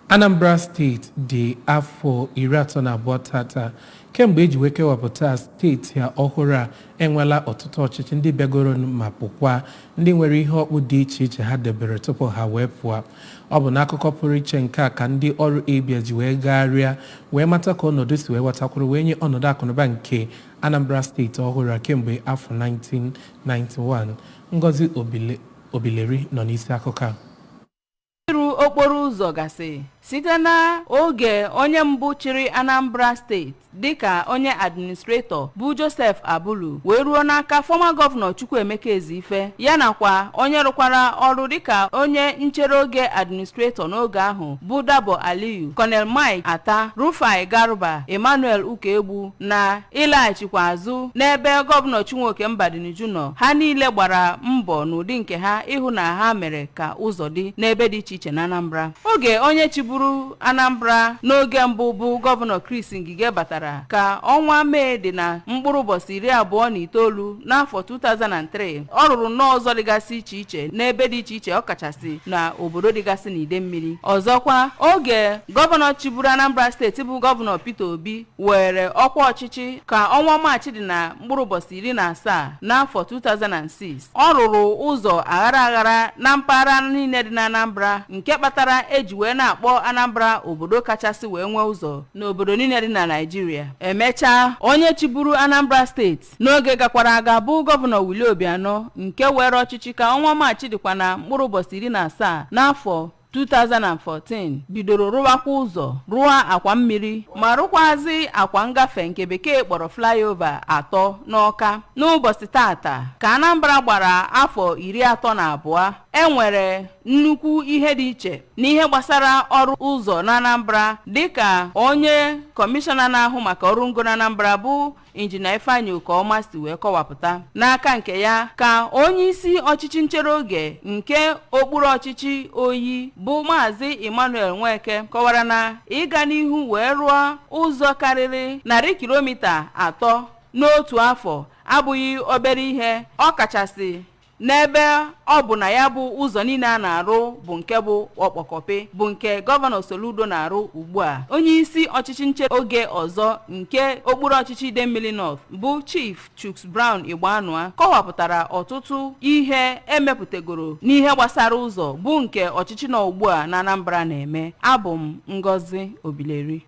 Anambra Steeti dị afọ 32 tata kemgbe eji wee kewapụta steeti ya ọhụrụ a enwela ọtụtụ ọchịchị ndị bịagoro ma pụkwa ndị nwere ihe ọkpụ dị iche iche ha debere tupu ha wee pụọ. Ọ bụ n'akụkọ pụrụ iche nke a ka ndị ọrụ Igba ji wee gagharịa wee mata ka ọnọdụ si wee wetakwuru wee nye ọnọdụ akụnụba nke Anambra Steeti ọhụrụ a kemgbe afọ 1991. Ngozi Obileri nọ n'isi akụkọ a. Iru okporo ụzọ gasị site na oge onye mbụ chịrị Anambra Steeti dịka onye administrator bụ Joseph Abulu wee ruo n'aka former gọvanọ Chukwuemeka Eziife ya nakwa onye rụkwara ọrụ dịka onye nchere oge administrator n'oge ahụ bụ Dabo Aliyu, Colonel Mike Ata, Rufai Garba, Emmanuel Ukegbu na ịlaghachikwa azụ n'ebe gọvanọ Chinwoke Mbadiniju nọ. Ha niile gbara mbọ n'ụdị nke ha ịhụ na ha mere ka ụzọ dị n'ebe dị iche iche na Anambra. Oge onye chiburu Anambra n'oge mbụ bụ gọvanọ Chris Ngige batara ka ọnwa Mee dị na mkpụrụ ụbọchị 29 n'afọ 2003. Ọ rụrụ n'ọzọ dịgasị iche iche n'ebe dị iche iche, ọkachasị na obodo dịgasị n'ide mmiri. Ọzọkwa oge gọvanọ chiburu Anambra Steeti bụ gọvanọ Peter Obi were ọkwa ọchịchị ka ọnwa Maachị dị na mkpụrụ ụbọchị 17 n'afọ 2006. Ọ rụrụ ụzọ aghara aghara na mpaghara niile dị na Anambra nke kpatara eji wee na-akpọ Anambra obodo kachasị wee nwee ụzọ n'obodo niile dị na Naịjirịa. Emechaa onye chiburu Anambra Steeti n'oge gakwara aga bụ gọvanọ Willie Obianọ nke were ọchịchị ka ọnwa Maachị dịkwa na mkpụrụ ụbọchị 17 n'afọ 2014 bidoro rụwakwa ụzọ, rụọ akwa mmiri ma rụkwazi akwa ngafe nke bekee kpọrọ flyover 3 n'Ọka. N'ụbọchị tata ka Anambra gbara afọ 32, enwere nnukwu ihe dị iche n'ihe gbasara ọrụ ụzọ na Anambra dịka onye kọmishọna na-ahụ maka ọrụ ngo na Anambra bụ Injinia Ifeanyi Okeọma si wee kọwapụta. N'aka nke ya ka onye isi ọchịchị nchere oge nke okpuru ọchịchị oyi bụ Maazị Emmanuel Nweke kọwara na ịga n'ihu wee rụọ ụzọ karịrị 100 kilomita 3 n'otu afọ abụghị obere ihe, ọkachasị n'ebe ọ bụ na ya bụ ụzọ niile a na-arụ bụ nke bụ ọkpọkọpị bụ nke gọvanọ Soludo na-arụ ugbu a. Onye isi ọchịchị nche oge ọzọ nke okpuru ọchịchị Idemmili North bụ Chief Chuks Brown Igbanua kọwapụtara ọtụtụ ihe emepụtagoro n'ihe gbasara ụzọ bụ nke ọchịchị nọ ugbu a na Anambra na-eme. Abụ m Ngozi Obileri.